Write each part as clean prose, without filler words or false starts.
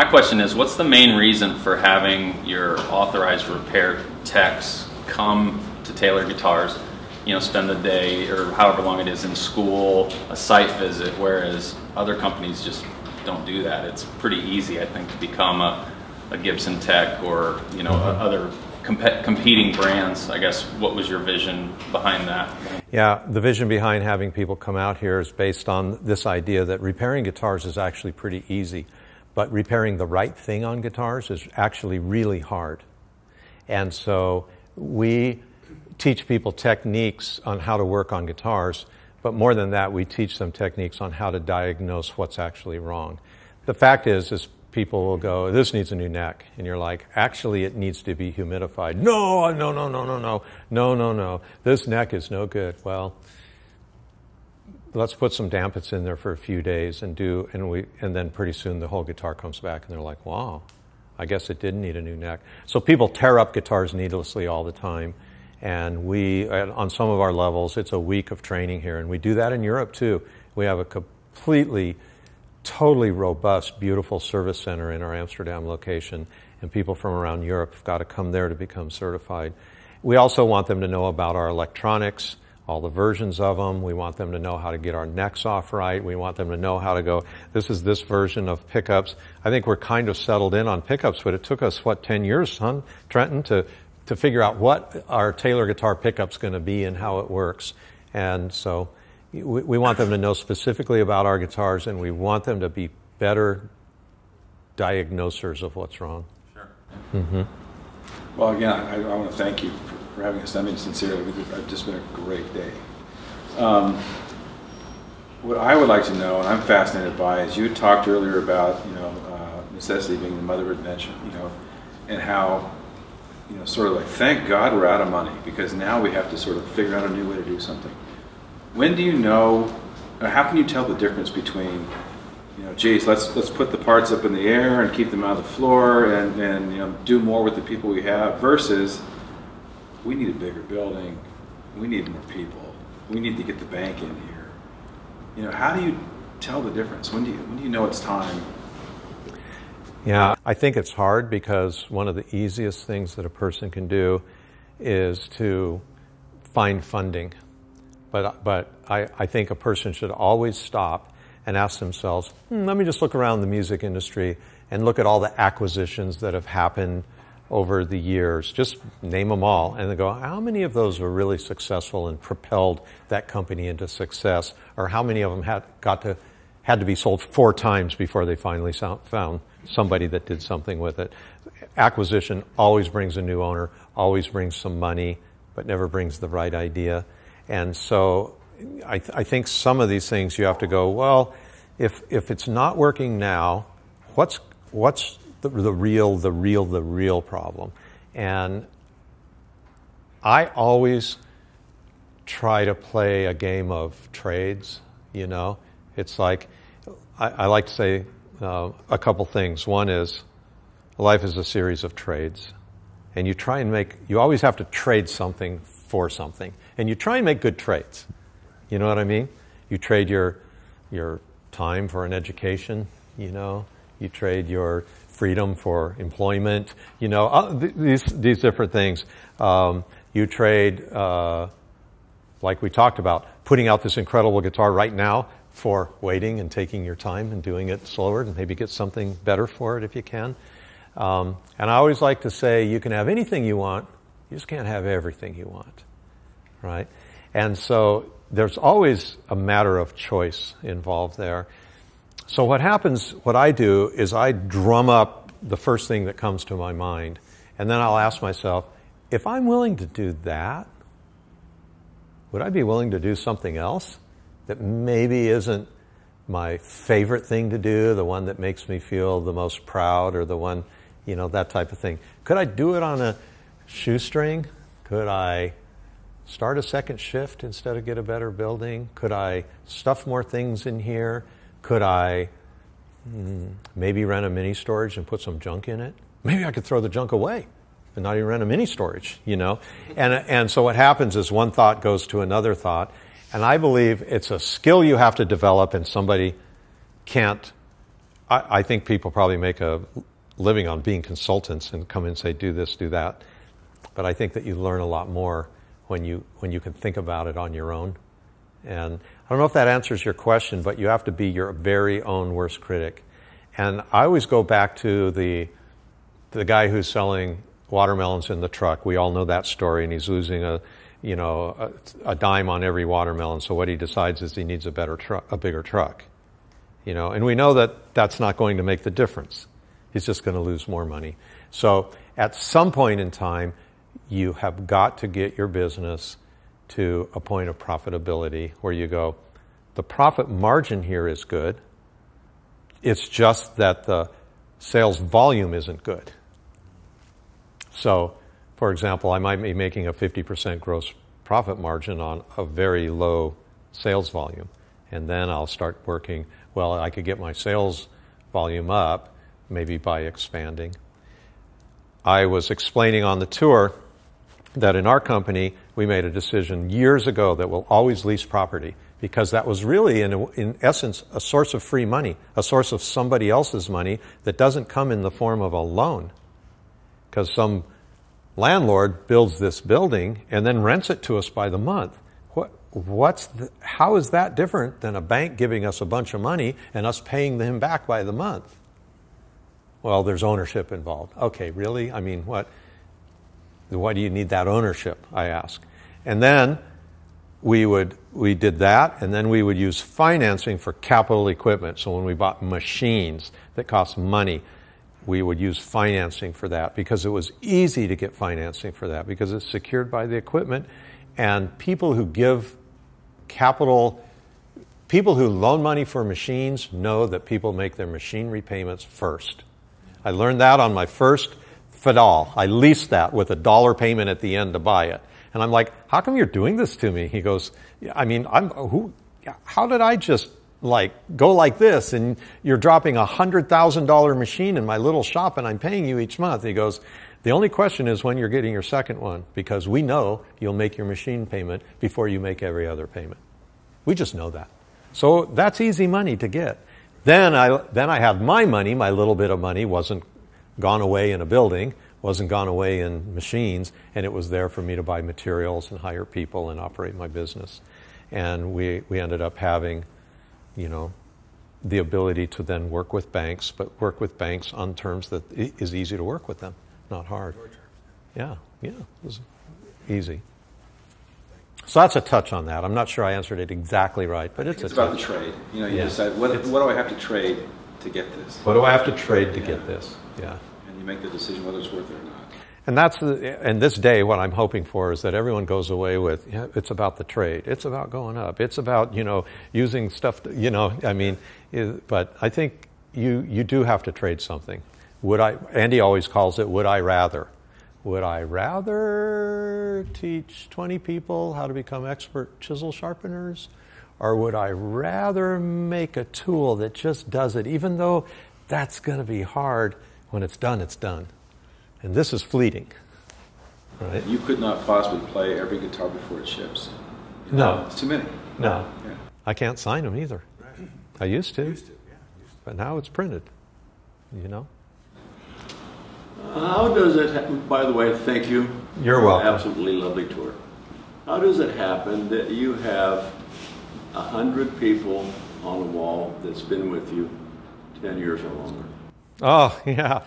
My question is, what's the main reason for having your authorized repair techs come to Taylor Guitars, you know, spend the day or however long it is in school, a site visit, whereas other companies just don't do that? It's pretty easy, I think, to become a Gibson tech or, you know, other competing brands. I guess, what was your vision behind that? Yeah, the vision behind having people come out here is based on this idea that repairing guitars is actually pretty easy, but repairing the right thing on guitars is actually really hard. And so we teach people techniques on how to work on guitars, but more than that, we teach them techniques on how to diagnose what's actually wrong. The fact is people will go, this needs a new neck. And you're like, actually, it needs to be humidified. No. This neck is no good. Well, let's put some dampits in there for a few days and then pretty soon the whole guitar comes back and they're like, wow, I guess it did need a new neck. So people tear up guitars needlessly all the time. And we, on some of our levels, it's a week of training here. And we do that in Europe too. We have a totally robust, beautiful service center in our Amsterdam location, and people from around Europe have got to come there to become certified. We also want them to know about our electronics, all the versions of them. We want them to know how to get our necks off right. We want them to know how to go, this is this version of pickups. I think we're kind of settled in on pickups, but it took us, 10 years, Trenton, to figure out what our Taylor guitar pickup's going to be and how it works. And so we want them to know specifically about our guitars, and we want them to be better diagnosers of what's wrong. Sure. Mm-hmm. Well, again, I want to thank you for having us. I mean, sincerely, it's just been a great day. What I would like to know, and I'm fascinated by, is you talked earlier about, necessity being the mother of invention, and how, sort of like, thank God we're out of money, because now we have to sort of figure out a new way to do something. When do you know, or how can you tell the difference between, geez, let's put the parts up in the air and keep them out of the floor and do more with the people we have, versus we need a bigger building, we need more people, we need to get the bank in here. How do you tell the difference? When do you know it's time? Yeah, I think it's hard because one of the easiest things that a person can do is to find funding. But I think a person should always stop and ask themselves, let me just look around the music industry and look at all the acquisitions that have happened over the years. Just name them all. And they go, how many of those were really successful and propelled that company into success? Or how many of them had to be sold 4 times before they finally found somebody that did something with it? Acquisition always brings a new owner, always brings some money, but never brings the right idea. And so I think some of these things you have to go, well, if it's not working now, what's the real problem? And I always try to play a game of trades, It's like, I like to say a couple things. One is, life is a series of trades. And you always have to trade something for something. And you try and make good trades. You know what I mean? You trade your time for an education, You trade your freedom for employment, these different things. You trade, like we talked about, putting out this incredible guitar right now for waiting and taking your time and doing it slower and maybe get something better for it if you can. And I always like to say, you can have anything you want, you just can't have everything you want, right? And so there's always a matter of choice involved there. So what I do is I drum up the first thing that comes to my mind, and then I'll ask myself, if I'm willing to do that, would I be willing to do something else that maybe isn't my favorite thing to do, the one that makes me feel the most proud, or the one, that type of thing? Could I do it on a shoestring? Could I start a second shift instead of get a better building? Could I stuff more things in here? Could I maybe rent a mini storage and put some junk in it? Maybe I could throw the junk away and not even rent a mini storage, And so what happens is one thought goes to another thought. And I believe it's a skill you have to develop, and somebody can't I think people probably make a living on being consultants and come in and say, do this, do that. But I think that you learn a lot more when you can think about it on your own. And I don't know if that answers your question, but you have to be your very own worst critic. And I always go back to the guy who's selling watermelons in the truck. We all know that story, and he's losing a dime on every watermelon. So what he decides is he needs a bigger truck. And we know that that's not going to make the difference. He's just going to lose more money. So at some point in time, you have got to get your business to a point of profitability where you go, the profit margin here is good. It's just that the sales volume isn't good. So, for example, I might be making a 50% gross profit margin on a very low sales volume. And then I'll start working, well, I could get my sales volume up, maybe by expanding. I was explaining on the tour that in our company, we made a decision years ago that we'll always lease property, because that was really, in essence, a source of free money, a source of somebody else's money that doesn't come in the form of a loan. Because some landlord builds this building and then rents it to us by the month. How is that different than a bank giving us a bunch of money and us paying them back by the month? Well, there's ownership involved. Okay, really? I mean, why do you need that ownership, I ask. And then we did that, and then we would use financing for capital equipment. So when we bought machines that cost money, we would use financing for that, because it was easy to get financing for that, because it's secured by the equipment. And people who give capital, people who loan money for machines know that people make their machine repayments first. I learned that on my first Fadal. I leased that with $1 payment at the end to buy it. And I'm like, how come you're doing this to me? He goes, I mean, how did I just go like this, and you're dropping a $100,000 machine in my little shop and I'm paying you each month? He goes, the only question is when you're getting your second one, because we know you'll make your machine payment before you make every other payment. We just know that. So that's easy money to get. Then I have my money, my little bit of money wasn't gone away in a building, wasn't gone away in machines, and it was there for me to buy materials and hire people and operate my business. And we ended up having, the ability to then work with banks, but work with banks on terms that is easy to work with them, not hard. Yeah, it was easy. So that's a touch on that. I'm not sure I answered it exactly right, but it's about the trade. You decide, what do I have to trade to get this? What do I have to trade to get this? Yeah. And you make the decision whether it's worth it or not. And and this day, what I'm hoping for is that everyone goes away with, it's about the trade. It's about going up. It's about, using stuff, but I think you do have to trade something. Andy always calls it, would I rather? Would I rather teach 20 people how to become expert chisel sharpeners? Or would I rather make a tool that just does it, even though that's going to be hard? When it's done, it's done. And this is fleeting, right? You could not possibly play every guitar before it ships. No. It's too many. No. Yeah. I can't sign them either. Right. I used to. But But now it's printed, How does it happen? By the way, thank you. You're welcome. Absolutely lovely tour. How does it happen that you have 100 people on a wall that's been with you 10 years or longer? Oh, yeah.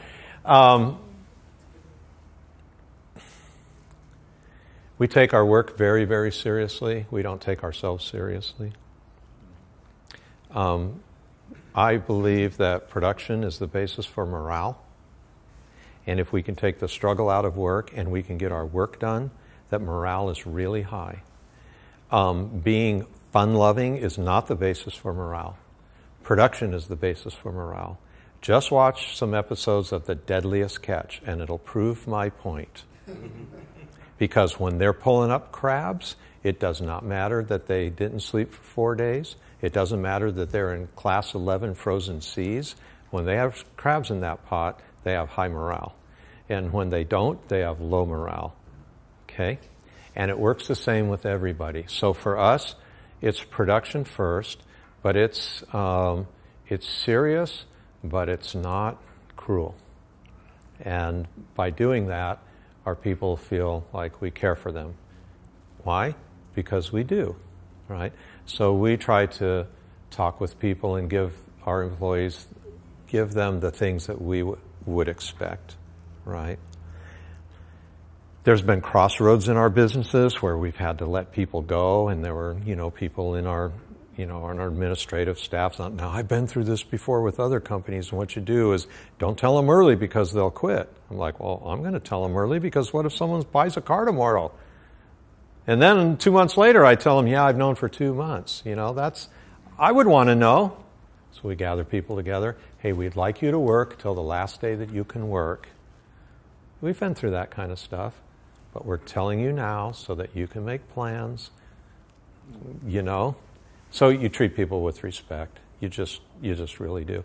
We take our work very, very seriously. We don't take ourselves seriously. I believe that production is the basis for morale. And if we can take the struggle out of work and we can get our work done, that morale is really high. Being fun-loving is not the basis for morale. Production is the basis for morale. Just watch some episodes of The Deadliest Catch, and it'll prove my point. Because when they're pulling up crabs, it does not matter that they didn't sleep for 4 days. It doesn't matter that they're in class 11 frozen seas. When they have crabs in that pot, they have high morale. And when they don't, they have low morale. Okay? And it works the same with everybody. So for us, it's production first, but it's serious, but it's not cruel. And by doing that, our people feel like we care for them. Why? Because we do, right? So we try to talk with people and give our employees, give them the things that we would expect, right? There's been crossroads in our businesses where we've had to let people go, and there were, people in our, in our administrative staff. Now, I've been through this before with other companies, and what you do is don't tell them early because they'll quit. I'm like, well, I'm going to tell them early because what if someone buys a car tomorrow? And then 2 months later, I tell them, yeah, I've known for 2 months. I would want to know. So we gather people together. Hey, we'd like you to work till the last day that you can work. We've been through that kind of stuff. But we're telling you now so that you can make plans, So you treat people with respect. You just really do.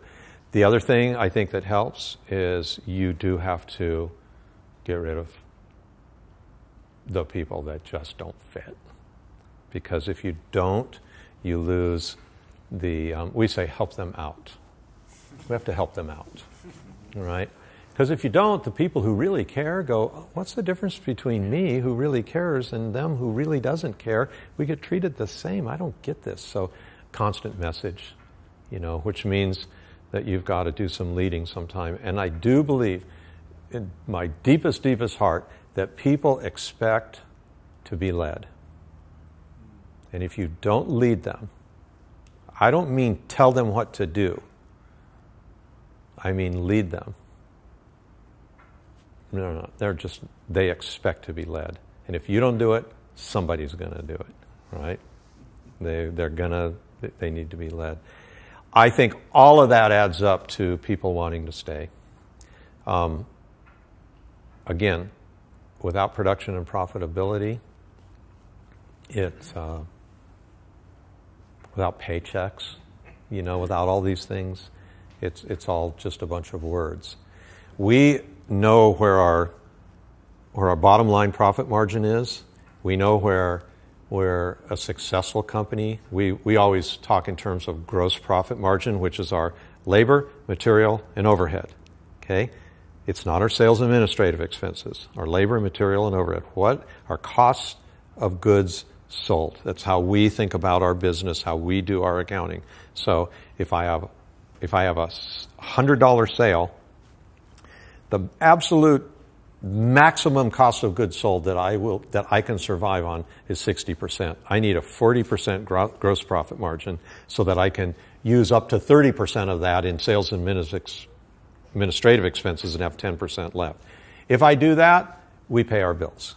The other thing I think that helps is you do have to get rid of the people that just don't fit. Because if you don't, you lose we say help them out. We have to help them out, right? Because if you don't, the people who really care go, oh, what's the difference between me, who really cares, and them who really doesn't care? We get treated the same. I don't get this. So constant message, which means that you've got to do some leading sometime. And I do believe in my deepest, deepest heart that people expect to be led. And if you don't lead them, I don't mean tell them what to do. I mean lead them. No. They expect to be led. And if you don't do it, somebody's going to do it, right? They need to be led. I think all of that adds up to people wanting to stay. Again, without production and profitability, it's without paychecks, without all these things, it's all just a bunch of words. We know where our bottom line profit margin is. We know where a successful company, we always talk in terms of gross profit margin, which is our labor, material, and overhead. Okay? It's not our sales and administrative expenses. Our labor, material, and overhead. What? Our costs of goods sold. That's how we think about our business, how we do our accounting. So if I have a $100 sale, the absolute maximum cost of goods sold that I can survive on is 60%. I need a 40% gross profit margin so that I can use up to 30% of that in sales and administrative expenses and have 10% left. If I do that, we pay our bills.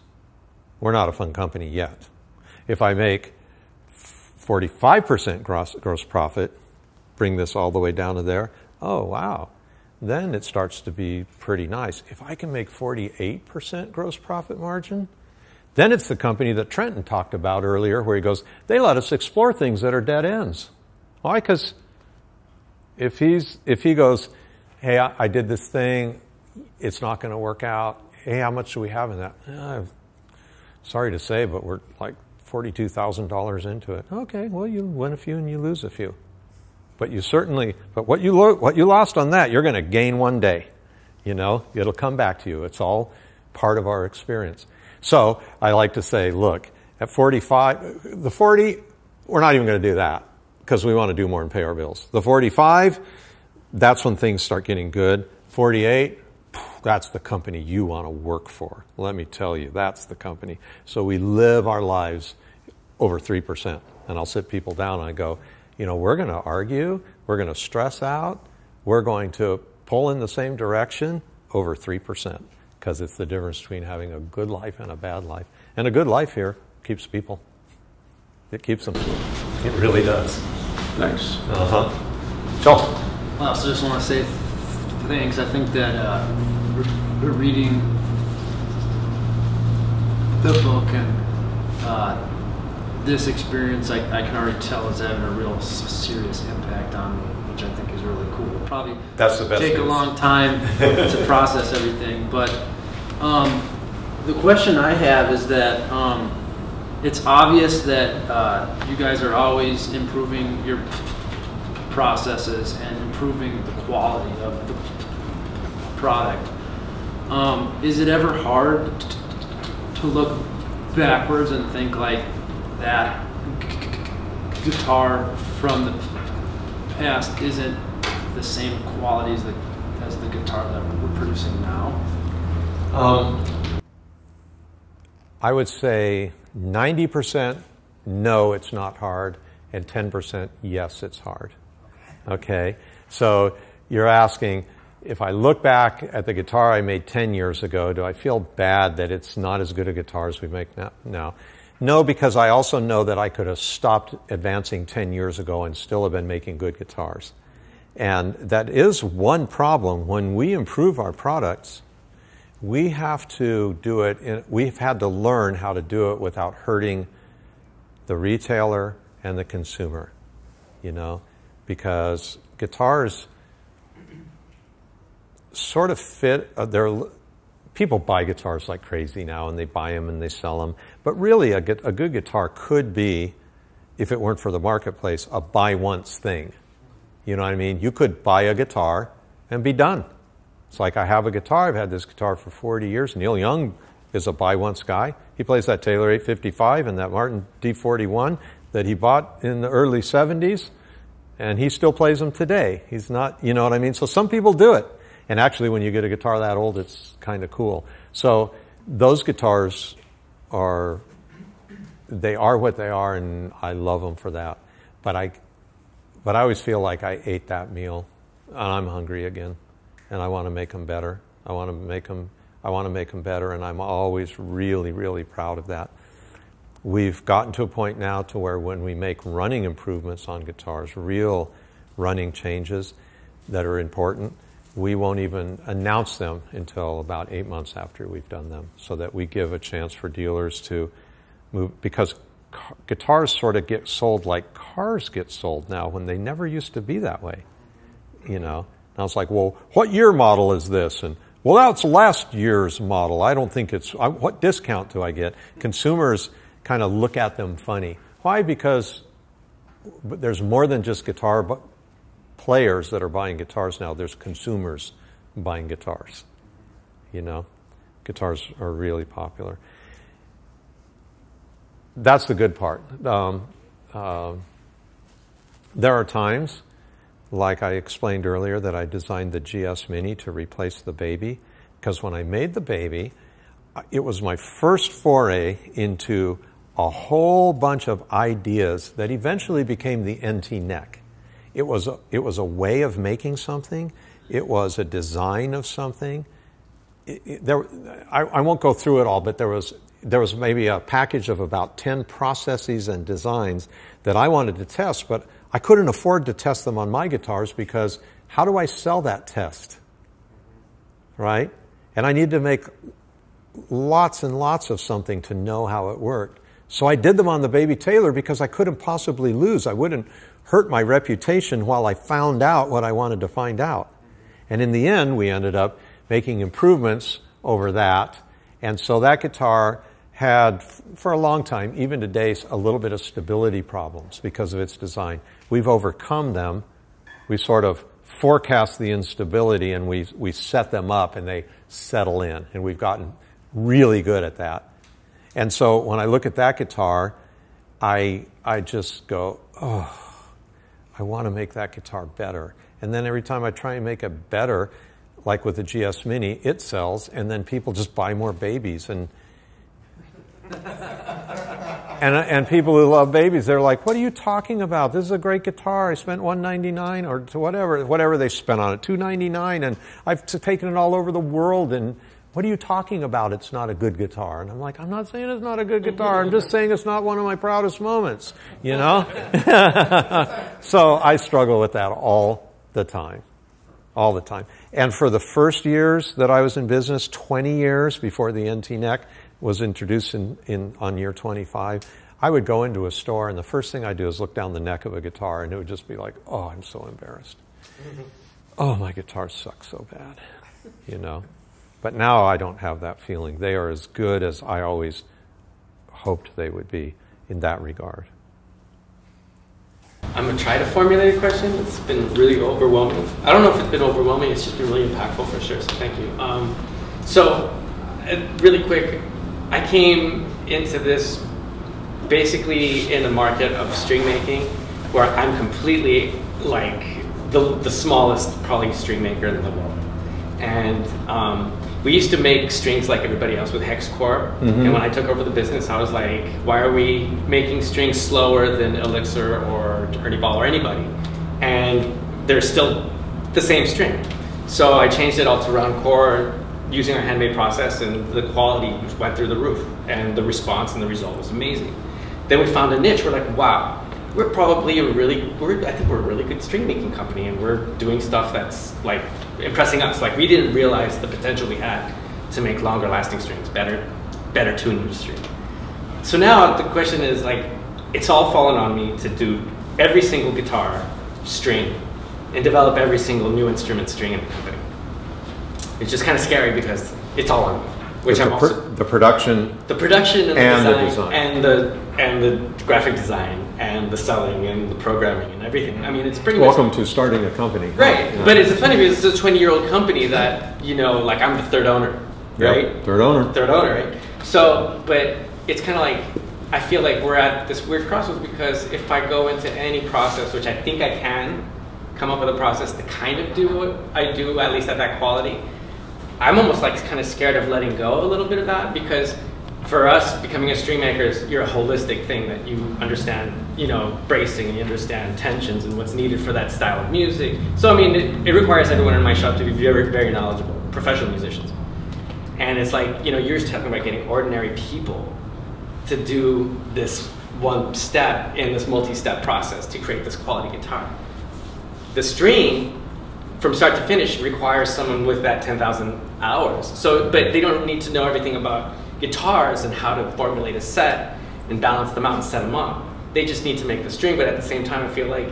We're not a fun company yet. If I make 45% gross profit, bring this all the way down to there, oh wow, then it starts to be pretty nice. If I can make 48% gross profit margin, then it's the company that Trenton talked about earlier where he goes, they let us explore things that are dead ends. Why? Because if he goes, hey, I did this thing, it's not going to work out. Hey, how much do we have in that? Sorry to say, but we're like $42,000 into it. Okay, well, you win a few and you lose a few. But what you lost on that, you're going to gain one day. It'll come back to you. It's all part of our experience. So I like to say, look, at 45, the 40, we're not even going to do that because we want to do more and pay our bills. The 45, that's when things start getting good. 48, that's the company you want to work for. Let me tell you, that's the company. So we live our lives over 3%. And I'll sit people down and I go, we're going to argue, we're going to stress out, we're going to pull in the same direction over 3%, because it's the difference between having a good life and a bad life. And a good life here keeps people. It keeps them. It really does. Thanks. Joel. Well, so just want to say thanks. I think that we're reading the book and this experience, I can already tell, is having a real serious impact on me, which I think is really cool. It'll probably That's the best take news. a long time to process everything, but the question I have is that it's obvious that you guys are always improving your processes and improving the quality of the product. Is it ever hard to look backwards and think like that guitar from the past isn't the same quality as the guitar that we're producing now? I would say 90% no, it's not hard, and 10% yes, it's hard. Okay? So you're asking, if I look back at the guitar I made 10 years ago, do I feel bad that it's not as good a guitar as we make now? No. No, because I also know that I could have stopped advancing 10 years ago and still have been making good guitars. And that is one problem. When we improve our products, we have to do it, we've had to learn how to do it without hurting the retailer and the consumer, you know, because guitars sort of fit, people buy guitars like crazy now, and they buy them and they sell them. But really, a good guitar could be, if it weren't for the marketplace, a buy once thing. You know what I mean? You could buy a guitar and be done. It's like, I have a guitar. I've had this guitar for 40 years. Neil Young is a buy once guy. He plays that Taylor 855 and that Martin D41 that he bought in the early 70s, and he still plays them today. He's not, you know what I mean? So some people do it. And actually, when you get a guitar that old, it's kind of cool. So those guitars are what they are, and I love them for that. But I always feel like I ate that meal, and I'm hungry again, and I want to make them better. I want to make them better, and I'm always really, really proud of that. We've gotten to a point now to where when we make running improvements on guitars, real running changes that are important, we won't even announce them until about 8 months after we've done them, so that we give a chance for dealers to move, because guitars sort of get sold like cars get sold now, when they never used to be that way, you know. Now it's like, well, what year model is this? And, well, that's last year's model. I don't think it's, what discount do I get? Consumers kind of look at them funny. Why? Because there's more than just guitar players that are buying guitars now. There's consumers buying guitars. You know, guitars are really popular. That's the good part. There are times, like I explained earlier, that I designed the GS Mini to replace the Baby, because when I made the Baby, it was my first foray into a whole bunch of ideas that eventually became the NT neck. It was a way of making something. It was a design of something. I won't go through it all, but there was maybe a package of about 10 processes and designs that I wanted to test, but I couldn't afford to test them on my guitars, because how do I sell that test? Right? And I need to make lots and lots of something to know how it worked. So I did them on the Baby Taylor because I couldn't possibly lose. I wouldn't hurt my reputation while I found out what I wanted to find out. And in the end, we ended up making improvements over that. And so that guitar had, for a long time, even today, a little bit of stability problems because of its design. We've overcome them. We sort of forecast the instability, and we set them up, and they settle in. And we've gotten really good at that. And so when I look at that guitar, I just go, oh, I want to make that guitar better. And then every time I try and make it better, like with the GS Mini, it sells, and then people just buy more Babies. And and people who love Babies, they're like, what are you talking about? This is a great guitar. I spent $199 or to whatever they spent on it, $299, and I've taken it all over the world, and what are you talking about? It's not a good guitar. And I'm like, I'm not saying it's not a good guitar. I'm just saying it's not one of my proudest moments, you know? So I struggle with that all the time. All the time. And for the first years that I was in business, 20 years before the NT neck was introduced on year 25, I would go into a store, and the first thing I'd do is look down the neck of a guitar, and it would just be like, oh, I'm so embarrassed. Oh, my guitars suck so bad, you know? But now I don't have that feeling. They are as good as I always hoped they would be in that regard. I'm going to try to formulate a question. It's been really overwhelming. I don't know if it's been overwhelming. It's just been really impactful for sure. So thank you. Really quick, I came into this basically in the market of string making, where I'm completely like the smallest probably string maker in the world. And we used to make strings like everybody else with hex core. And when I took over the business, I was like, why are we making strings slower than Elixir or Ernie Ball or anybody? And they're still the same string. So I changed it all to round core using our handmade process, and the quality went through the roof, and the response and the result was amazing. Then we found a niche. We're like, wow, we're probably I think we're a really good string making company, and we're doing stuff that's like impressing us. Like, we didn't realize the potential we had to make longer lasting strings, better tuned string. So now the question is, like, it's all fallen on me to do every single guitar string and develop every single new instrument string in the company. It's just kind of scary because it's all on me. Which I'm also the production and the design and the graphic design and the selling and the programming and everything. I mean, it's pretty welcome much to starting a company, right? Yeah. But it's funny because it's a 20-year-old company that, you know, like, I'm the third owner, right? Yep. Third owner, right? So, but it's kind of like, I feel like we're at this weird crossroads, because if I go into any process, which I think I can come up with a process to kind of do what I do, at least at that quality, I'm almost like kind of scared of letting go a little bit of that, because for us, becoming a string maker, you're a holistic thing that you understand, you know, bracing, and you understand tensions and what's needed for that style of music. So, I mean, it requires everyone in my shop to be very, very knowledgeable, professional musicians. And it's like, you know, you're talking about getting ordinary people to do this one step in this multi-step process to create this quality guitar. The string, from start to finish, requires someone with that 10,000 hours. So, but they don't need to know everything about guitars and how to formulate a set and balance them out and set them up. They just need to make the string, but at the same time, I feel like,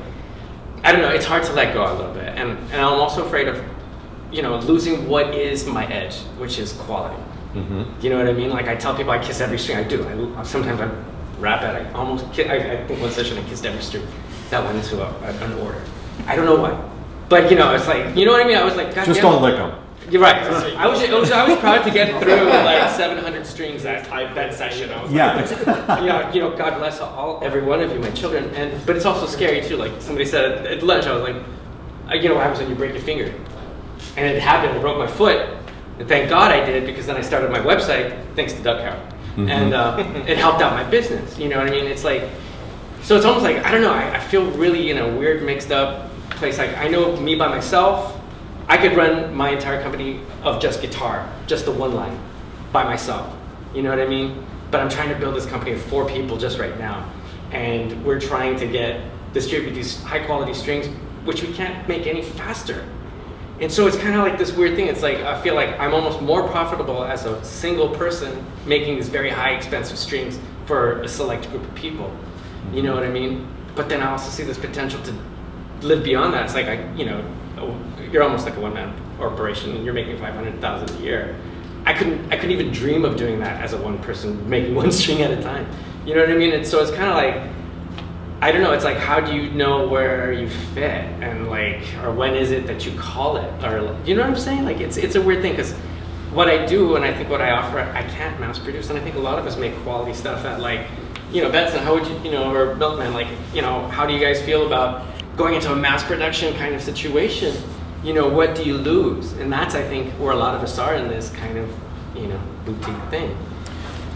I don't know, it's hard to let go a little bit. And I'm also afraid of, you know, losing what is my edge, which is quality. You know what I mean? Like, I tell people I kiss every string. I do. Sometimes I rap at it. I almost I think one session I kissed every string that went into an order. I don't know why. But, you know, it's like, you know what I mean? I was like, God, just don't lick them. You're right. I was proud to get through like 700 strings that session. I was like, you know, God bless every one of you, my children. But it's also scary too. Like somebody said at lunch, I was like, you know what happens when you break your finger? And it happened. I broke my foot. And thank God I did, because then I started my website thanks to Doug Carroll, and it helped out my business. You know what I mean? It's like, so it's almost like, I don't know. I feel really in a weird, mixed up place. Like, I know me by myself, I could run my entire company of just guitar, just the one line, by myself. You know what I mean? But I'm trying to build this company of 4 people just right now, and we're trying to distribute these high quality strings, which we can't make any faster. And so it's kind of like this weird thing. It's like, I feel like I'm almost more profitable as a single person making these very high expensive strings for a select group of people. You know what I mean? But then I also see this potential to live beyond that. It's like, you know, you're almost like a one-man operation, and you're making $500,000 a year. I couldn't even dream of doing that as a one person making one string at a time. You know what I mean? And so it's kind of like, I don't know, it's like, how do you know where you fit, and like, or when is it that you call it, or, you know what I'm saying? Like, it's a weird thing, because what I do, and I think what I offer, I can't mass produce, and I think a lot of us make quality stuff at, like, you know, Betson, how would you know, or Milkman, like, you know, how do you guys feel about going into a mass production kind of situation? You know, what do you lose? And that's, I think, where a lot of us are in this kind of, you know, boutique thing.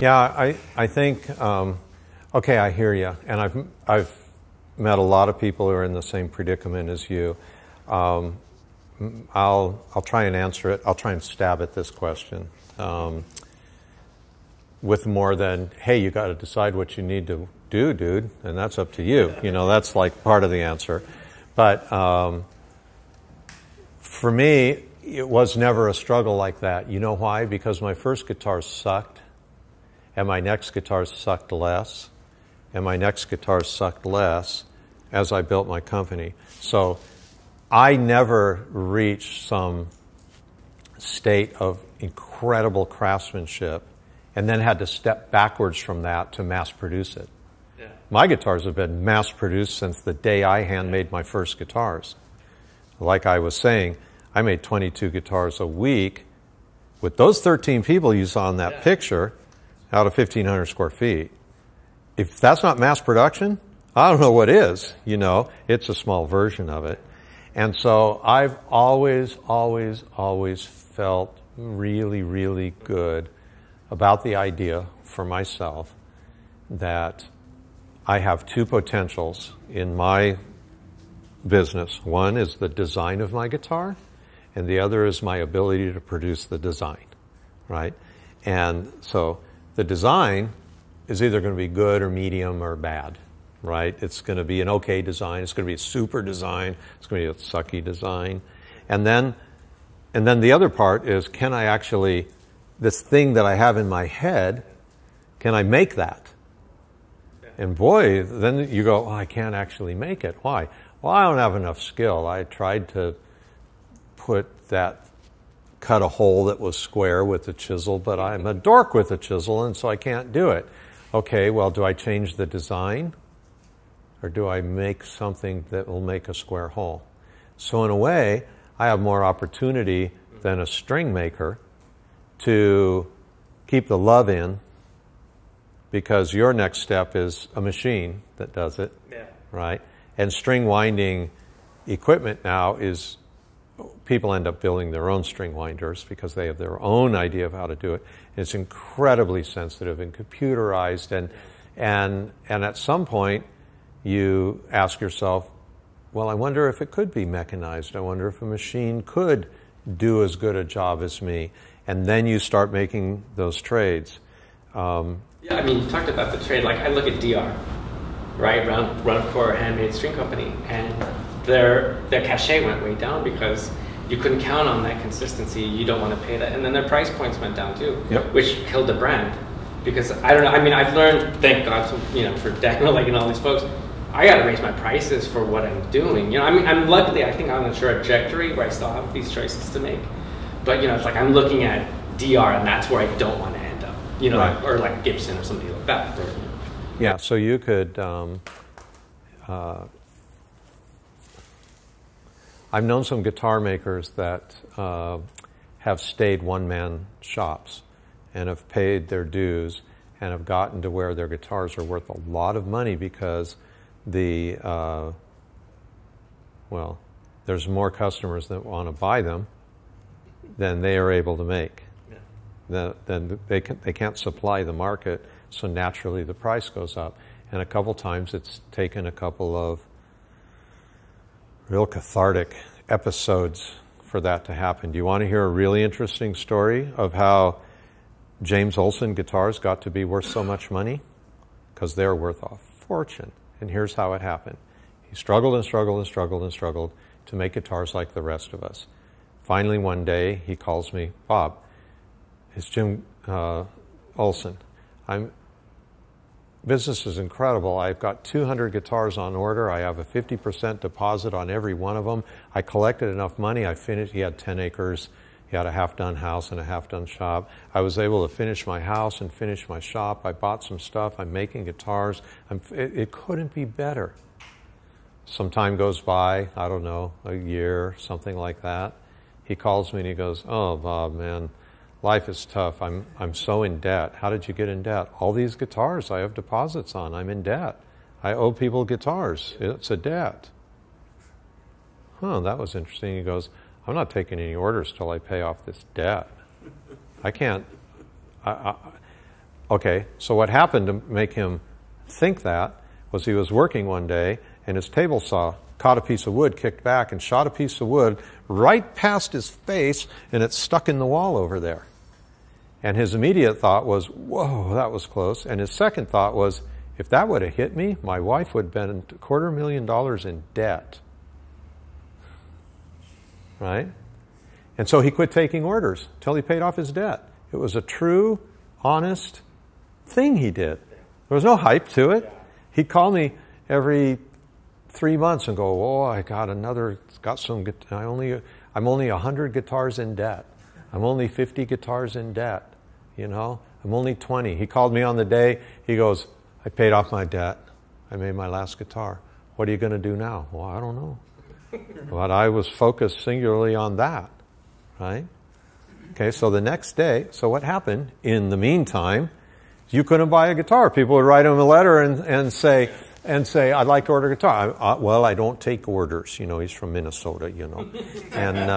Yeah, I think, okay, I hear you, and I've met a lot of people who are in the same predicament as you. I'll try and answer it. I'll try and stab at this question with more than, hey, you got to decide what you need to do, dude, and that's up to you. You know, that's like part of the answer. But for me, it was never a struggle like that. You know why? Because my first guitar sucked, and my next guitar sucked less, and my next guitar sucked less as I built my company. So I never reached some state of incredible craftsmanship and then had to step backwards from that to mass produce it. Yeah. my guitars have been mass-produced since the day I handmade my first guitars. Like I was saying, I made 22 guitars a week with those 13 people you saw in that picture out of 1,500 square feet. If that's not mass production, I don't know what is, you know. It's a small version of it. And so I've always, always, always felt really, really good about the idea for myself that I have two potentials in my business. One is the design of my guitar, and the other is my ability to produce the design, right? And so the design is either going to be good or medium or bad, right? It's going to be an okay design. It's going to be a super design. It's going to be a sucky design. And then the other part is, can I actually, this thing that I have in my head, can I make that? And boy, then you go, oh, I can't actually make it. Why? Well, I don't have enough skill. I tried to cut a hole that was square with a chisel, but I'm a dork with a chisel, and so I can't do it. Okay, well, do I change the design? Or do I make something that will make a square hole? So in a way, I have more opportunity than a string maker to keep the love in, because your next step is a machine that does it, right? And string winding equipment now is, people end up building their own string winders because they have their own idea of how to do it. It's incredibly sensitive and computerized, and at some point you ask yourself, well, I wonder if it could be mechanized. I wonder if a machine could do as good a job as me. And then you start making those trades. Yeah, I mean, you talked about the trade. Like, I look at DR, right? Run-of-core handmade string company, and their cachet went way down because you couldn't count on that consistency. You don't want to pay that, and then their price points went down too, which killed the brand. Because I don't know. I mean, I've learned, thank God, for Daniel, like, and all these folks, I got to raise my prices for what I'm doing. You know, I mean, I'm luckily, I think I'm on a trajectory where I still have these choices to make. But it's like I'm looking at DR, and that's where I don't want to end up. Right. Or like Gibson or somebody like that. Yeah, so you could, I've known some guitar makers that have stayed one-man shops and have paid their dues and have gotten to where their guitars are worth a lot of money because there's more customers that want to buy them than they are able to make. Then they can't supply the market, so naturally the price goes up. And a couple times it's taken a couple of real cathartic episodes for that to happen. Do you want to hear a really interesting story of how James Olson guitars got to be worth so much money? Because they're worth a fortune. And here's how it happened. He struggled and struggled and struggled and struggled to make guitars like the rest of us. Finally, one day, he calls me, Bob, it's Jim Olson. Business is incredible. I've got 200 guitars on order. I have a 50% deposit on every one of them. I collected enough money. I finished. He had 10 acres. He had a half-done house and a half-done shop. I was able to finish my house and finish my shop. I bought some stuff. I'm making guitars. It couldn't be better. Some time goes by, I don't know, a year, something like that. He calls me and he goes, oh, Bob, man, life is tough. I'm so in debt. How did you get in debt? All these guitars I have deposits on. I'm in debt. I owe people guitars. It's a debt. That was interesting. He goes, I'm not taking any orders till I pay off this debt. I can't. Okay, so what happened to make him think that was he was working one day and his table saw caught a piece of wood, kicked back, and shot a piece of wood right past his face, and it stuck in the wall over there. And his immediate thought was, whoa, that was close. And his second thought was, if that would have hit me, my wife would have been $250,000 in debt. Right? And so he quit taking orders until he paid off his debt. It was a true, honest thing he did. There was no hype to it. He'd call me every 3 months and go, oh, I'm only 100 guitars in debt. I'm only 50 guitars in debt. I'm only 20. He called me on the day. He goes, I paid off my debt. I made my last guitar. What are you going to do now? Well, I don't know. But I was focused singularly on that, right? Okay, so the next day, so what happened in the meantime, you couldn't buy a guitar. People would write him a letter and say, I'd like to order a guitar. Well, I don't take orders. You know, he's from Minnesota, you know. And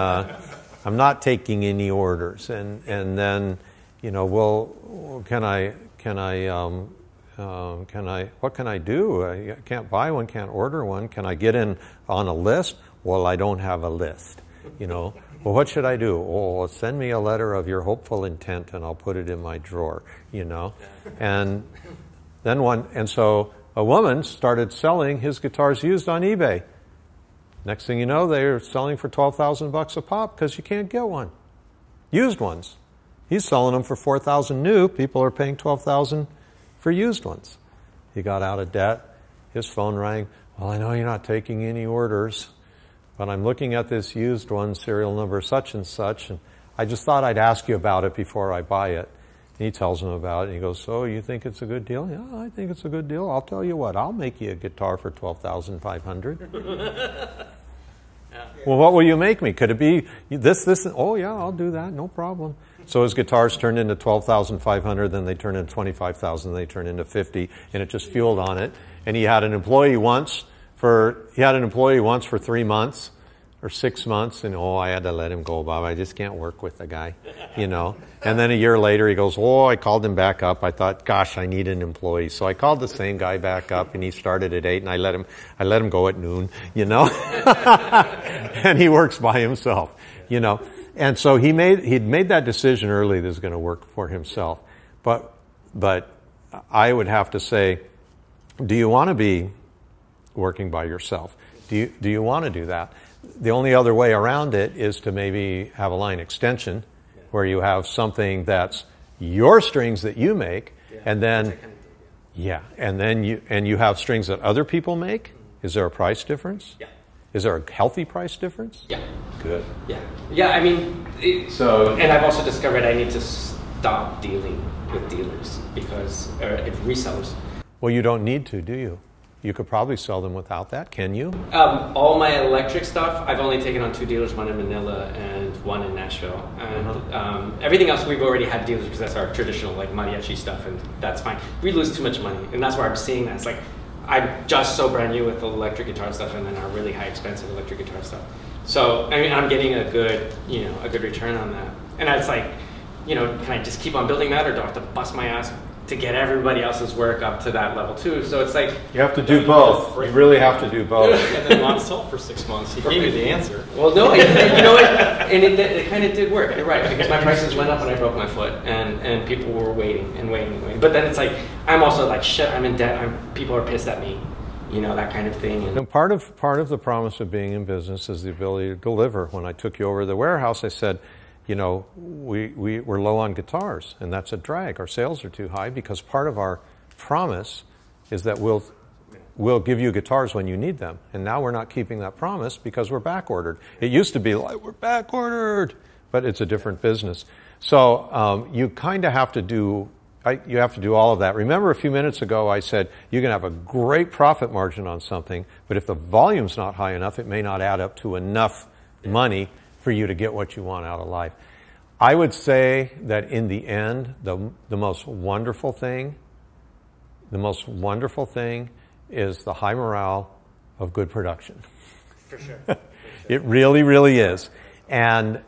I'm not taking any orders. And then, you know, well, what can I do? I can't buy one, can't order one. Can I get in on a list? Well, I don't have a list, you know. Well, what should I do? Oh, send me a letter of your hopeful intent and I'll put it in my drawer, you know. And then so a woman started selling his guitars used on eBay. Next thing you know, they're selling for $12,000 a pop because you can't get one. Used ones. He's selling them for $4,000 new. People are paying $12,000 for used ones. He got out of debt. His phone rang. Well, I know you're not taking any orders, but I'm looking at this used one, serial number such and such, and I just thought I'd ask you about it before I buy it. And he tells him about it, and he goes, so you think it's a good deal? Yeah, I think it's a good deal. I'll tell you what, I'll make you a guitar for $12,500. Well, what will you make me? Could it be this? Oh, yeah, I'll do that, no problem. So his guitars turned into $12,500, then they turned into $25,000, they turned into $50,000, and it just fueled on it. And he had an employee once for 3 months or 6 months, and I had to let him go, Bob. I just can't work with the guy, you know. And then a year later, he goes, I called him back up. I thought, gosh, I need an employee. So I called the same guy back up, and he started at 8, and I let him go at noon, you know. And he works by himself, you know. And so he'd made that decision early that he was going to work for himself. But I would have to say, do you want to be working by yourself? Do you want to do that? The only other way around it is to maybe have a line extension where you have something that's your strings that you make, and then you have strings that other people make. Is there a price difference? Yeah. Is there a healthy price difference? Yeah. Good. Yeah. Yeah, I mean, and I've also discovered I need to stop dealing with dealers because resellers. Well, you don't need to, do you? You could probably sell them without that, can you? All my electric stuff, I've only taken on 2 dealers, one in Manila and one in Nashville. And everything else we've already had dealers because that's our traditional like mariachi stuff, and that's fine. We lose too much money, and that's where I'm seeing that. It's like I'm just so brand new with the electric guitar stuff, and then our really high expensive electric guitar stuff. So I mean, I'm getting a good return on that. And it's like, can I just keep on building that, or do I have to bust my ass to get everybody else's work up to that level too? So it's like you have to do both. You really have to do both. And then not sell for 6 months. He gave you the answer. Well, no, you know what? And it kind of did work. You're right, because my prices went up when I broke my foot, and people were waiting. But then it's like I'm also like shit. I'm in debt. People are pissed at me. That kind of thing. And part of the promise of being in business is the ability to deliver. When I took you over to the warehouse, I said, we're low on guitars, and that's a drag. Our sales are too high because part of our promise is that we'll give you guitars when you need them. And now we're not keeping that promise because we're back ordered. It used to be like, we're back ordered, but it's a different business. So you kind of have to do all of that. Remember a few minutes ago I said you can have a great profit margin on something, but if the volume's not high enough, it may not add up to enough money for you to get what you want out of life. I would say that in the end, the most wonderful thing is the high morale of good production. For sure. It really, really is. And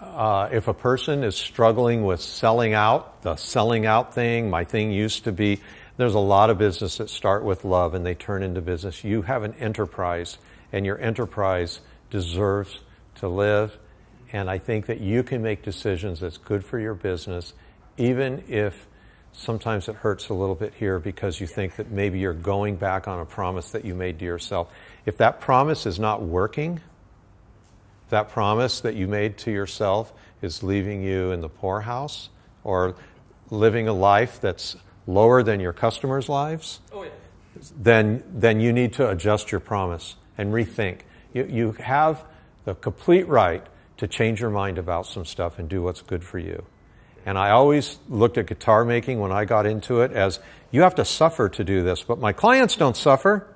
if a person is struggling with selling out, the selling out thing, my thing used to be, there's a lot of business that start with love and they turn into business. You have an enterprise, and your enterprise deserves to live, and I think that you can make decisions that's good for your business, even if sometimes it hurts a little bit here because you think that maybe you're going back on a promise that you made to yourself. If that promise is not working, that promise that you made to yourself is leaving you in the poorhouse or living a life that's lower than your customers' lives, then you need to adjust your promise and rethink. You have the complete right to change your mind about some stuff and do what's good for you. And I always looked at guitar making when I got into it as, you have to suffer to do this, but my clients don't suffer.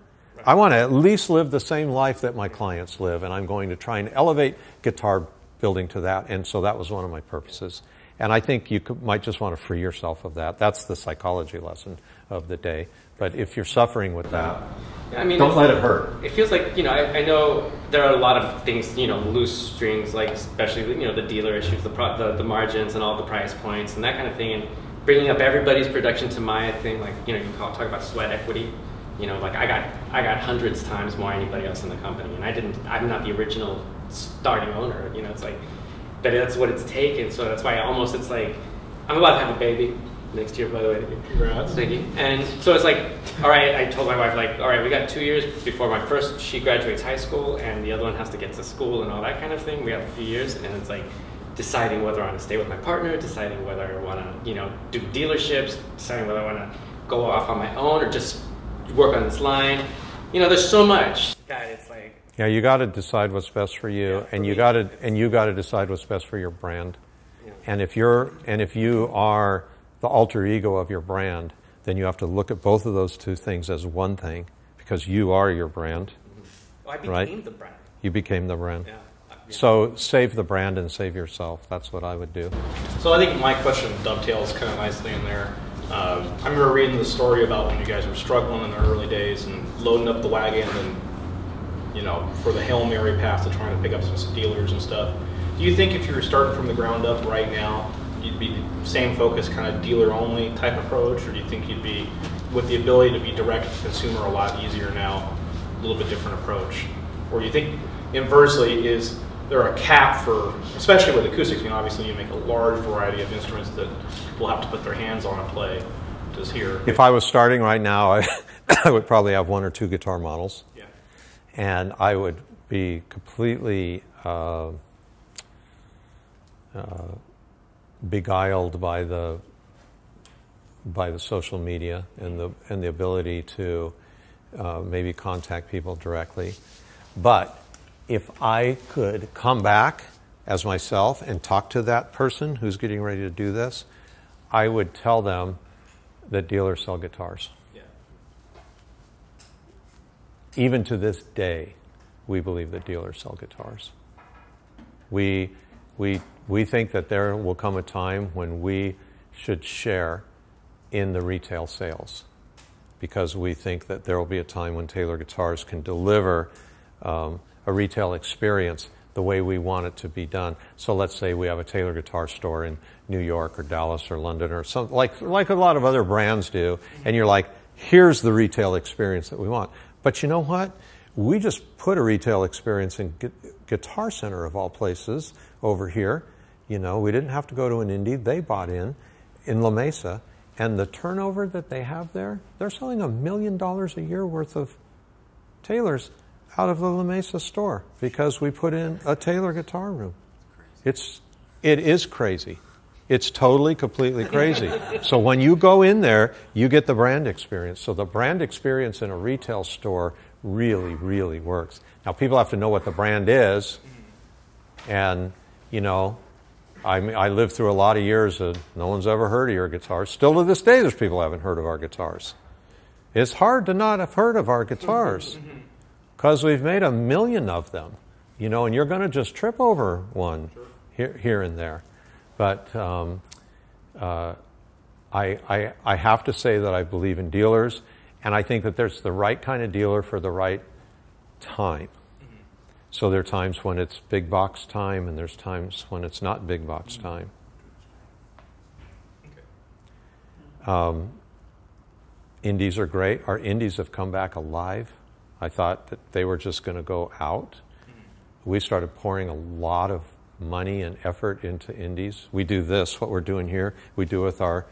I want to at least live the same life that my clients live, and I'm going to try and elevate guitar building to that. And so that was one of my purposes. And I think you might just want to free yourself of that. That's the psychology lesson of the day. But if you're suffering with that, I mean, don't let it hurt. It feels like, I know there are a lot of things, loose strings, like especially, the dealer issues, the margins and all the price points and that kind of thing. And bringing up everybody's production to my thing, like, you talk about sweat equity. Like I got hundreds times more anybody else in the company, and I'm not the original starting owner. It's like, but that's what it's taken. So that's why it's like, I'm about to have a baby next year, by the way. Congrats. Thank you. And so it's like, all right, I told my wife, like, all right, we got 2 years before she graduates high school, and the other one has to get to school and all that kind of thing. We have a few years, and it's like deciding whether I want to stay with my partner, deciding whether I want to, do dealerships, deciding whether I want to go off on my own or just work on this line. There's so much that it's like. Yeah, you got to decide what's best for you, and you got to decide what's best for your brand. Yeah. And if you are the alter ego of your brand, then you have to look at both of those two things as one thing, because you are your brand. Well, I became the brand. You became the brand. Yeah. So save the brand and save yourself. That's what I would do. So I think my question dovetails kind of nicely in there. I remember reading the story about when you guys were struggling in the early days and loading up the wagon and, for the Hail Mary path to trying to pick up some dealers and stuff. Do you think if you were starting from the ground up right now, you'd be the same focus, kind of dealer-only type approach, or do you think you'd be, with the ability to be direct to consumer a lot easier now, a little bit different approach? Or do you think, inversely, is there a cap for, especially with acoustics, obviously you make a large variety of instruments that people have to put their hands on and play, just here. If I was starting right now, I would probably have 1 or 2 guitar models. Yeah. And I would be completely beguiled by the social media and the ability to maybe contact people directly. But if I could come back as myself and talk to that person who's getting ready to do this, I would tell them that dealers sell guitars. Yeah. Even to this day, we believe that dealers sell guitars. We think that there will come a time when we should share in the retail sales, because we think that there will be a time when Taylor Guitars can deliver a retail experience the way we want it to be done. So let's say we have a Taylor Guitar store in New York or Dallas or London or something, like a lot of other brands do, and you're like, here's the retail experience that we want. But you know what? We just put a retail experience in Guitar Center, of all places, over here. We didn't have to go to an indie. They bought in La Mesa, and the turnover that they have there, they're selling $1 million a year worth of Taylors out of the La Mesa store because we put in a Taylor guitar room. It is crazy. It's totally, completely crazy. So when you go in there, you get the brand experience. So the brand experience in a retail store really, really works. Now, people have to know what the brand is. And, I lived through a lot of years of no one's ever heard of your guitars. Still to this day, there's people who haven't heard of our guitars. It's hard to not have heard of our guitars because we've made 1 million of them, and you're going to just trip over one here and there. But I have to say that I believe in dealers, and I think that there's the right kind of dealer for the right time. So there are times when it's big box time, and there's times when it's not big box time. Indies are great. Our indies have come back alive. I thought that they were just going to go out. We started pouring a lot of money and effort into indies. We do this, what we're doing here, we do with our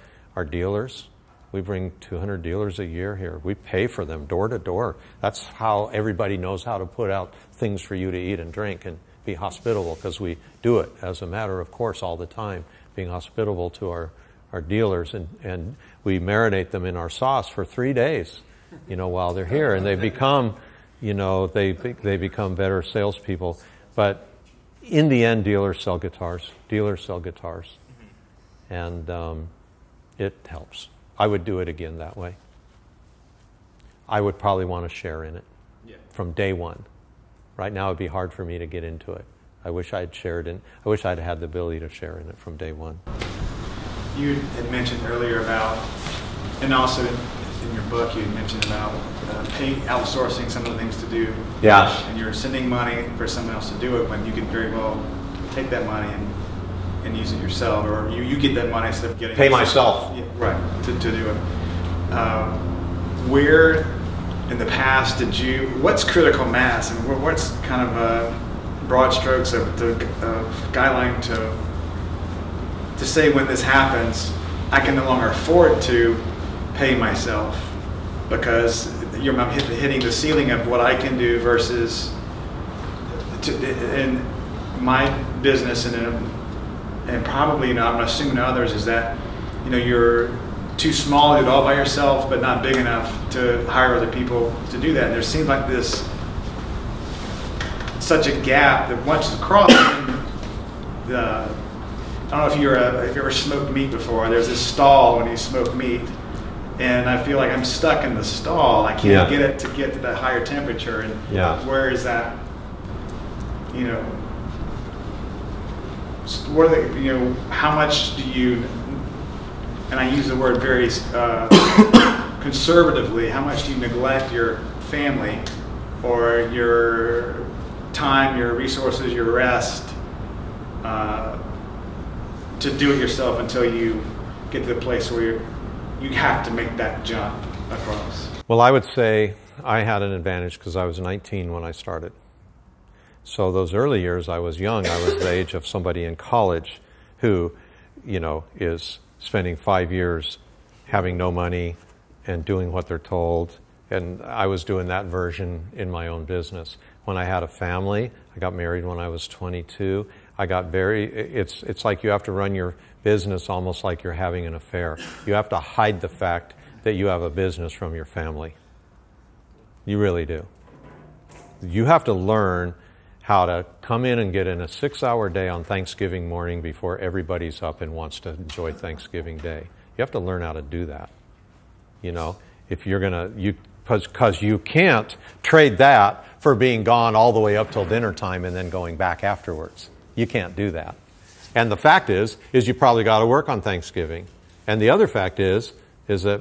dealers. We bring 200 dealers a year here. We pay for them door to door. That's how everybody knows how to put out things for you to eat and drink and be hospitable, because we do it as a matter of course all the time, being hospitable to our dealers, and we marinate them in our sauce for 3 days, while they're here, and they become, they become better salespeople. But in the end, dealers sell guitars. Dealers sell guitars. And it helps. I would do it again that way. I would probably want to share in it from day one. Right now, it'd be hard for me to get into it. I wish I'd had the ability to share in it from day one. You had mentioned earlier about, and also in your book, you had mentioned about outsourcing some of the things to do. Yeah. And you're sending money for someone else to do it when you could very well take that money and use it yourself, or you get that money instead of getting Pay myself. Yeah, right, to do it. Where in the past what's critical mass, and what's kind of broad strokes of the guideline to say when this happens, I can no longer afford to pay myself because I'm hitting the ceiling of what I can do versus in my business and probably, I'm assuming others, is that you're too small to do it all by yourself, but not big enough to hire other people to do that. And there seems like such a gap that once it's crossed, I don't know if you've ever smoked meat before. There's this stall when you smoke meat, and I feel like I'm stuck in the stall. I can't get it to get to that higher temperature. And where is that? What are the, how much do you? And I use the word very conservatively. How much do you neglect your family, or your time, your resources, your rest, to do it yourself until you get to the place where you have to make that jump across? Well, I would say I had an advantage because I was 19 when I started. So those early years, I was young. I was the age of somebody in college who, is spending 5 years having no money and doing what they're told. And I was doing that version in my own business. When I had a family, I got married when I was 22. It's like you have to run your business almost like you're having an affair. You have to hide the fact that you have a business from your family. You really do. You have to learn how to come in and get in a 6-hour day on Thanksgiving morning before everybody's up and wants to enjoy Thanksgiving Day. You have to learn how to do that. If you're because you can't trade that for being gone all the way up till dinner time and then going back afterwards. You can't do that. And the fact is you probably got to work on Thanksgiving. And the other fact is that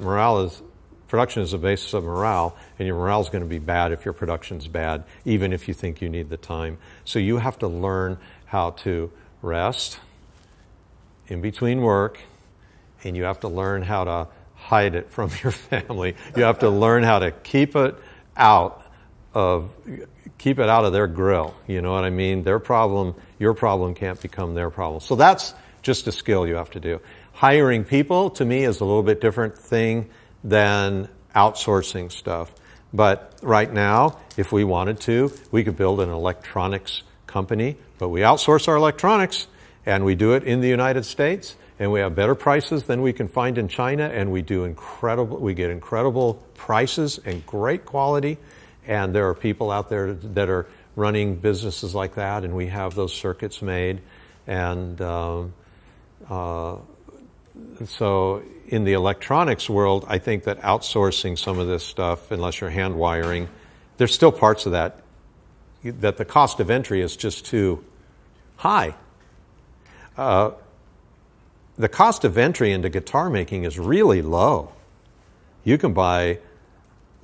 production is the basis of morale, and your morale is going to be bad if your production's bad, even if you think you need the time. So you have to learn how to rest in between work, and you have to learn how to hide it from your family. You have to learn how to keep it out of their grill. You know what I mean? Your problem can't become their problem. So that's just a skill you have to do. Hiring people, to me, is a little bit different thing than outsourcing stuff. But right now, if we wanted to, we could build an electronics company, but we outsource our electronics, and we do it in the United States, and we have better prices than we can find in China, and we get incredible prices and great quality, and there are people out there that are running businesses like that, and we have those circuits made, and so in the electronics world, I think that outsourcing some of this stuff, unless you're hand wiring, there's still parts of that the cost of entry is just too high. The cost of entry into guitar making is really low. You can buy,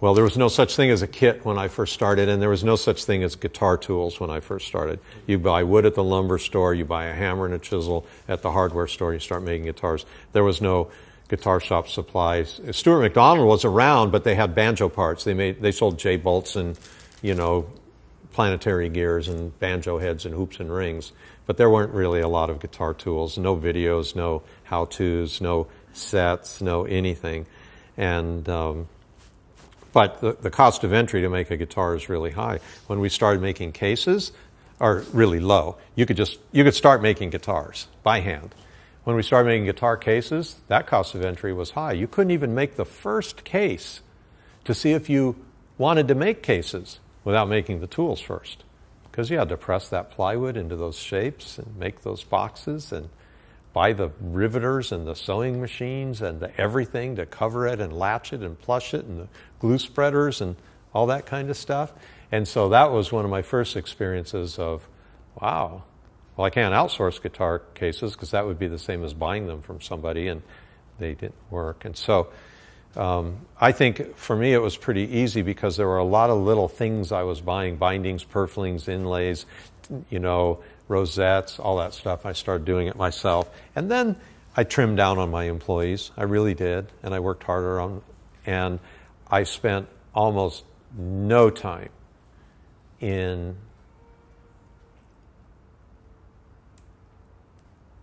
well, there was no such thing as a kit when I first started, and there was no such thing as guitar tools when I first started. You buy wood at the lumber store, you buy a hammer and a chisel at the hardware store, you start making guitars. There was no guitar shop supplies. Stuart McDonald was around, but they had banjo parts. They sold J-bolts and, planetary gears and banjo heads and hoops and rings. But there weren't really a lot of guitar tools, no videos, no how-tos, no sets, no anything. And but the cost of entry to make a guitar is really high. When we started making cases, are really low. You could start making guitars by hand. When we started making guitar cases, that cost of entry was high. You couldn't even make the first case to see if you wanted to make cases without making the tools first, because you had to press that plywood into those shapes and make those boxes and buy the riveters and the sewing machines and the everything to cover it and latch it and plush it and the glue spreaders and all that kind of stuff. And so that was one of my first experiences of, wow, well, I can't outsource guitar cases because that would be the same as buying them from somebody, and they didn't work. And so I think for me it was pretty easy because there were a lot of little things I was buying, bindings, purflings, inlays, rosettes, all that stuff. I started doing it myself. And then I trimmed down on my employees. I really did. And I worked harder on, and I spent almost no time in,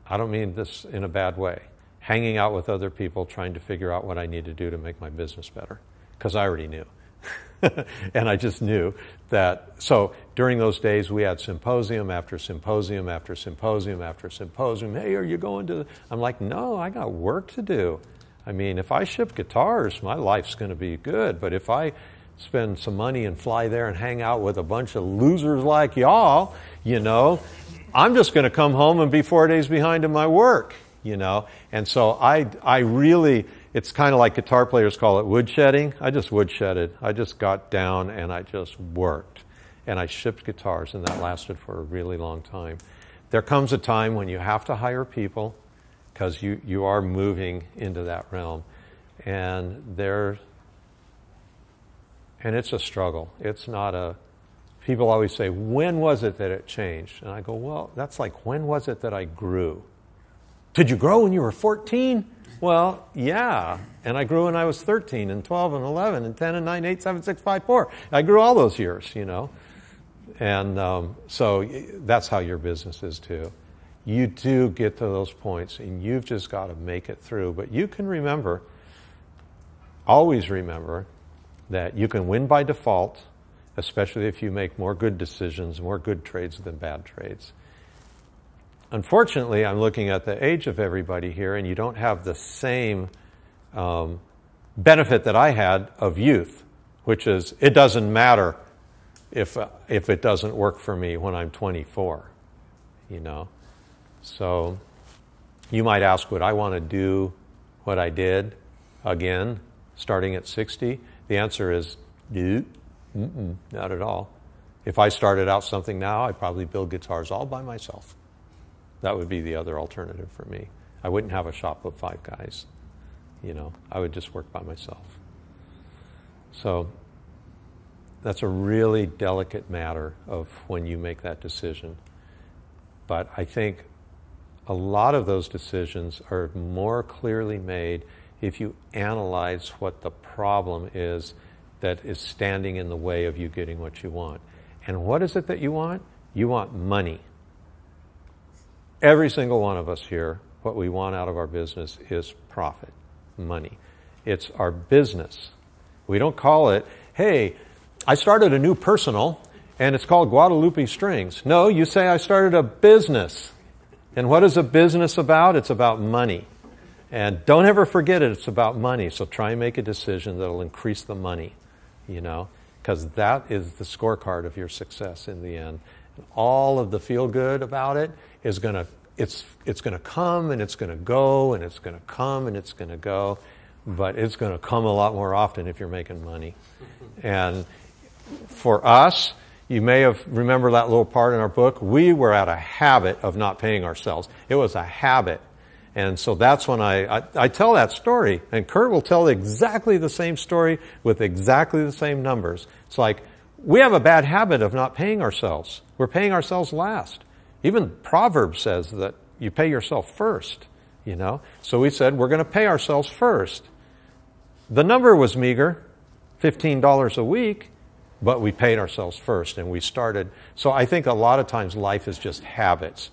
I don't mean this in a bad way, hanging out with other people trying to figure out what I need to do to make my business better, because I already knew. And I just knew that. So during those days, we had symposium after symposium after symposium after symposium. Hey, are you going to? I'm like, no, I got work to do. I mean, if I ship guitars, my life's going to be good. But if I spend some money and fly there and hang out with a bunch of losers like y'all, I'm just going to come home and be 4 days behind in my work, And so I really, it's kind of like guitar players call it woodshedding. I just woodshedded. I just got down and I just worked. And I shipped guitars, and that lasted for a really long time. There comes a time when you have to hire people because you are moving into that realm. And it's a struggle. It's not a, people always say, when was it that it changed? And I go, well, that's like, when was it that I grew? Did you grow when you were 14? Well, yeah. And I grew when I was 13 and 12 and 11 and 10 and 9, 8, 7, 6, 5, 4. I grew all those years, And so that's how your business is too. You do get to those points and you've just got to make it through. But you can remember, always remember, that you can win by default, especially if you make more good decisions, more good trades than bad trades. Unfortunately, I'm looking at the age of everybody here, and you don't have the same benefit that I had of youth, which is it doesn't matter if it doesn't work for me when I'm 24, So you might ask, would I want to do what I did again, starting at 60? The answer is, not at all. If I started out something now, I'd probably build guitars all by myself. That would be the other alternative for me. I wouldn't have a shop of 5 guys. I would just work by myself. So that's a really delicate matter of when you make that decision. But I think a lot of those decisions are more clearly made if you analyze what the problem is that is standing in the way of you getting what you want. And what is it that you want? You want money. Every single one of us here, what we want out of our business is profit, money. It's our business. We don't call it, hey, I started a new personal, and it's called Guadalupe Strings. No, you say I started a business. And what is a business about? It's about money. And don't ever forget it, it's about money. So try and make a decision that will increase the money, because that is the scorecard of your success in the end. And all of the feel good about it is it's going to come and it's going to go and it's going to come and it's going to go, but it's going to come a lot more often if you're making money. And for us, you may have remembered that little part in our book. We were at a habit of not paying ourselves. It was a habit. And so that's when I tell that story. And Kurt will tell exactly the same story with exactly the same numbers. It's like, we have a bad habit of not paying ourselves. We're paying ourselves last. Even Proverbs says that you pay yourself first, So we said, we're going to pay ourselves first. The number was meager, $15 a week, but we paid ourselves first and we started. So I think a lot of times life is just habits.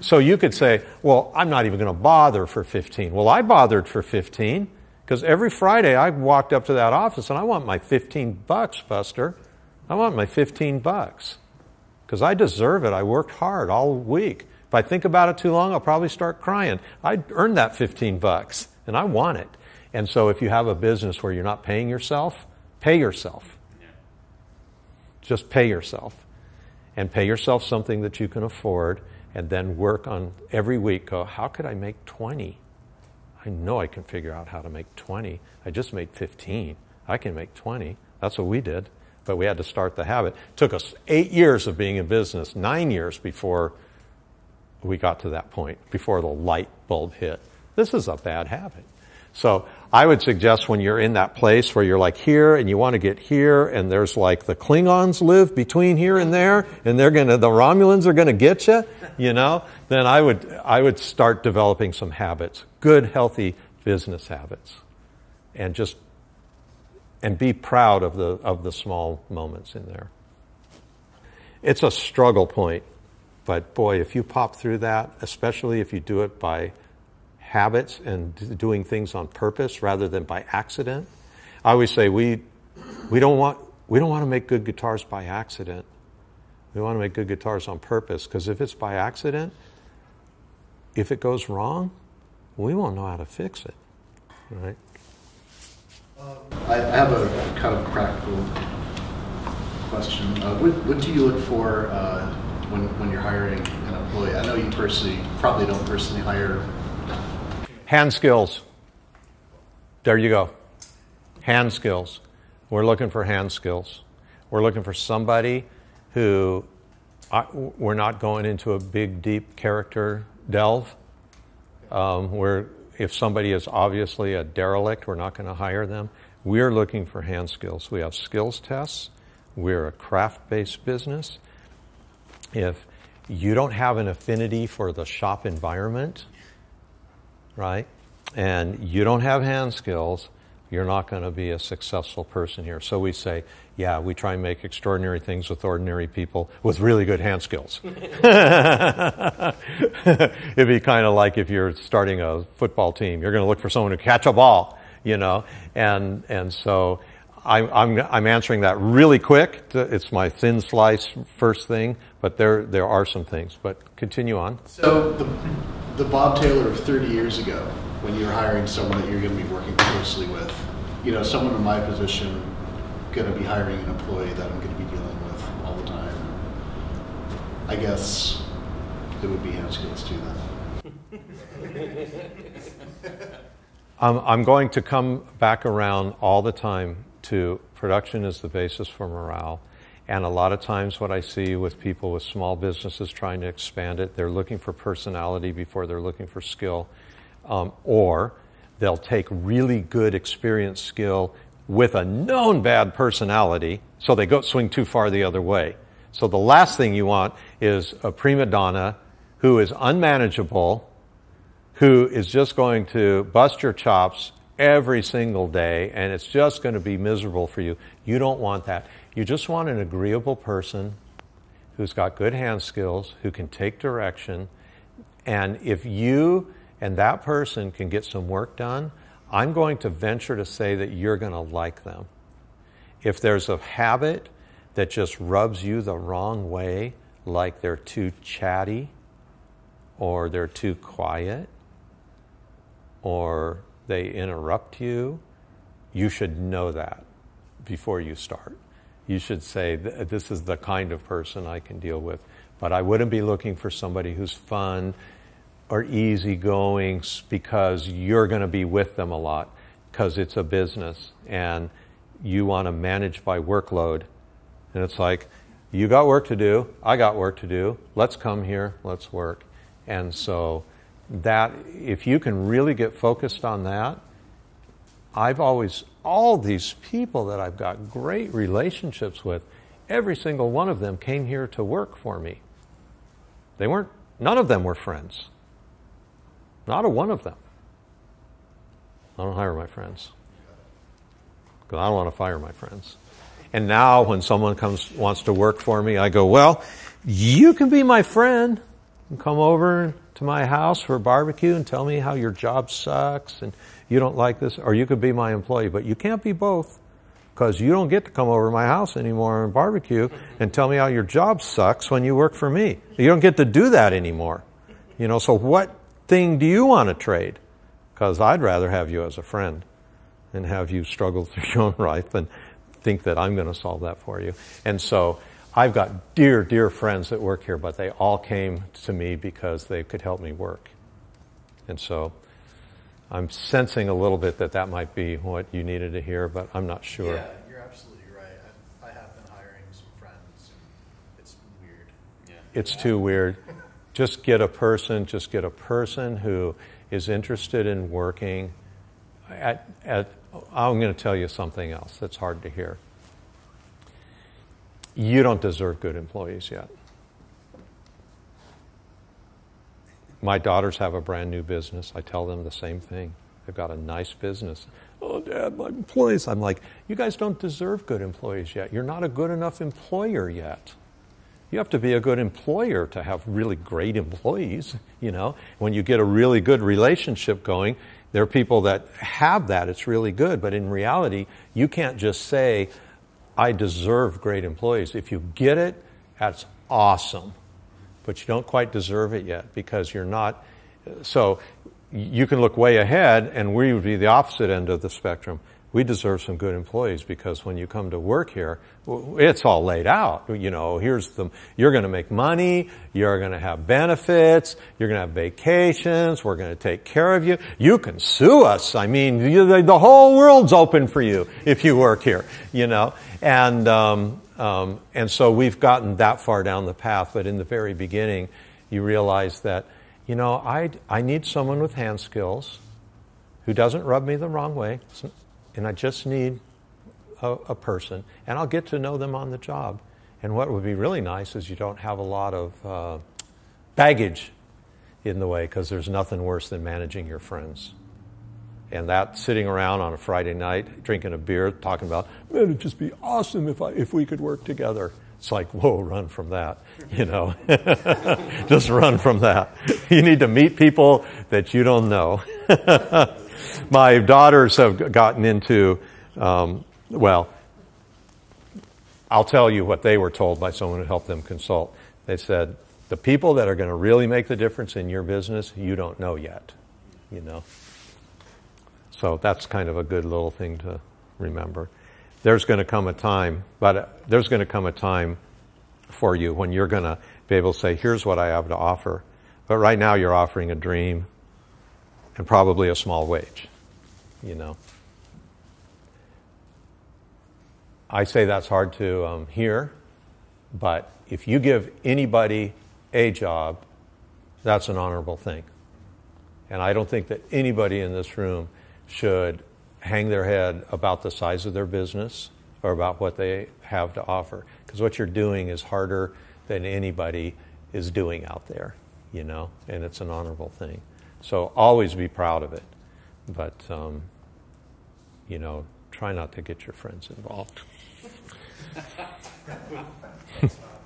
So you could say, well, I'm not even going to bother for 15. Well, I bothered for 15 because every Friday I walked up to that office and I want my $15, Buster. I want my $15 because I deserve it. I worked hard all week. If I think about it too long, I'll probably start crying. I earned that $15 and I want it. And so if you have a business where you're not paying yourself, pay yourself. Just pay yourself. And pay yourself something that you can afford. and then work on every week, go, how could I make 20? I know I can figure out how to make 20. I just made 15. I can make 20. That's what we did. But we had to start the habit. It took us 8 years of being in business, 9 years before we got to that point, before the light bulb hit. This is a bad habit. So I would suggest when you're in that place where you're like here and you want to get here and there's like the Klingons live between here and there and the Romulans are gonna get you, then I would start developing some habits, good, healthy business habits, and be proud of the small moments in there. It's a struggle point, but boy, if you pop through that, especially if you do it by habits and doing things on purpose rather than by accident. I always say we don't want to make good guitars by accident. We want to make good guitars on purpose, because if it's by accident, if it goes wrong, we won't know how to fix it, right? I have a kind of practical question. What do you look for when you're hiring an employee? I know you probably don't personally hire. Hand skills. There you go. Hand skills. We're looking for hand skills. We're looking for somebody who, we're not going into a big, deep character delve. Where if somebody is obviously a derelict, we're not going to hire them. We're looking for hand skills. We have skills tests. We're a craft-based business. If you don't have an affinity for the shop environment, right, and you don't have hand skills, you're not going to be a successful person here. So we say, yeah, we try and make extraordinary things with ordinary people with really good hand skills. It'd be kind of like if you're starting a football team, you're going to look for someone to catch a ball, and so I'm answering that really quick. It's my thin slice first thing, but there are some things. But continue on. So the Bob Taylor of 30 years ago, when you were hiring someone that you're going to be working closely with, someone in my position going to be hiring an employee that I'm going to be dealing with all the time. I guess it would be hand skills too then. I'm going to come back around all the time to production is the basis for morale. And a lot of times what I see with people with small businesses trying to expand it, they're looking for personality before they're looking for skill. Or they'll take really good experienced skill with a known bad personality, so they swing too far the other way. So the last thing you want is a prima donna who is unmanageable, who is just going to bust your chops every single day, and it's just going to be miserable for you. You don't want that. You just want an agreeable person who's got good hand skills, who can take direction, and if you and that person can get some work done, I'm going to venture to say that you're going to like them. If there's a habit that just rubs you the wrong way, like they're too chatty, or they're too quiet, or they interrupt you, you should know that before you start. You should say, this is the kind of person I can deal with. But I wouldn't be looking for somebody who's fun or easygoing because you're going to be with them a lot, because it's a business and you want to manage by workload. And it's like, you got work to do, I got work to do, let's come here, let's work. And so that, if you can really get focused on that, all these people that I've got great relationships with, every single one of them came here to work for me. None of them were friends. Not a one of them. I don't hire my friends, because I don't want to fire my friends. And now when someone wants to work for me, I go, well, you can be my friend and come over to my house for a barbecue and tell me how your job sucks and you don't like this, or you could be my employee, but you can't be both, because you don't get to come over to my house anymore and barbecue and tell me how your job sucks when you work for me. You don't get to do that anymore. So what thing do you want to trade? Because I'd rather have you as a friend and have you struggle through your own life than think that I'm going to solve that for you. And so I've got dear, dear friends that work here, but they all came to me because they could help me work. And so I'm sensing a little bit that might be what you needed to hear, but I'm not sure. Yeah, you're absolutely right. I have been hiring some friends, and it's weird. Yeah. It's too weird. Just get a person who is interested in working I'm going to tell you something else that's hard to hear. You don't deserve good employees yet. My daughters have a brand new business. I tell them the same thing. They've got a nice business. Oh, Dad, my employees. I'm like, you guys don't deserve good employees yet. You're not a good enough employer yet. You have to be a good employer to have really great employees, you know. When you get a really good relationship going, there are people that have that. It's really good. But in reality, you can't just say, I deserve great employees. If you get it, that's awesome. But you don't quite deserve it yet because you're not. So you can look way ahead, and we would be the opposite end of the spectrum. We deserve some good employees because when you come to work here, it's all laid out. You know, you're going to make money, you're going to have benefits, you're going to have vacations, we're going to take care of you. You can sue us. I mean, the whole world's open for you if you work here, you know. And so we've gotten that far down the path, but in the very beginning, you realize that, you know, I need someone with hand skills who doesn't rub me the wrong way. And I just need a person, and I'll get to know them on the job. And what would be really nice is you don't have a lot of baggage in the way, because there's nothing worse than managing your friends. And that sitting around on a Friday night, drinking a beer, talking about, man, it'd just be awesome if we could work together. It's like, whoa, run from that, you know. Just run from that. You need to meet people that you don't know. My daughters have gotten into, well, I'll tell you what they were told by someone who helped them consult. They said, the people that are going to really make the difference in your business, you don't know yet, you know. So that's kind of a good little thing to remember. There's going to come a time, for you when you're going to be able to say, here's what I have to offer. But right now you're offering a dream and probably a small wage, you know. I say that's hard to hear, but if you give anybody a job, that's an honorable thing. And I don't think that anybody in this room should hang their head about the size of their business or about what they have to offer. Because what you're doing is harder than anybody is doing out there, you know, and it's an honorable thing. So always be proud of it. But, you know, try not to get your friends involved.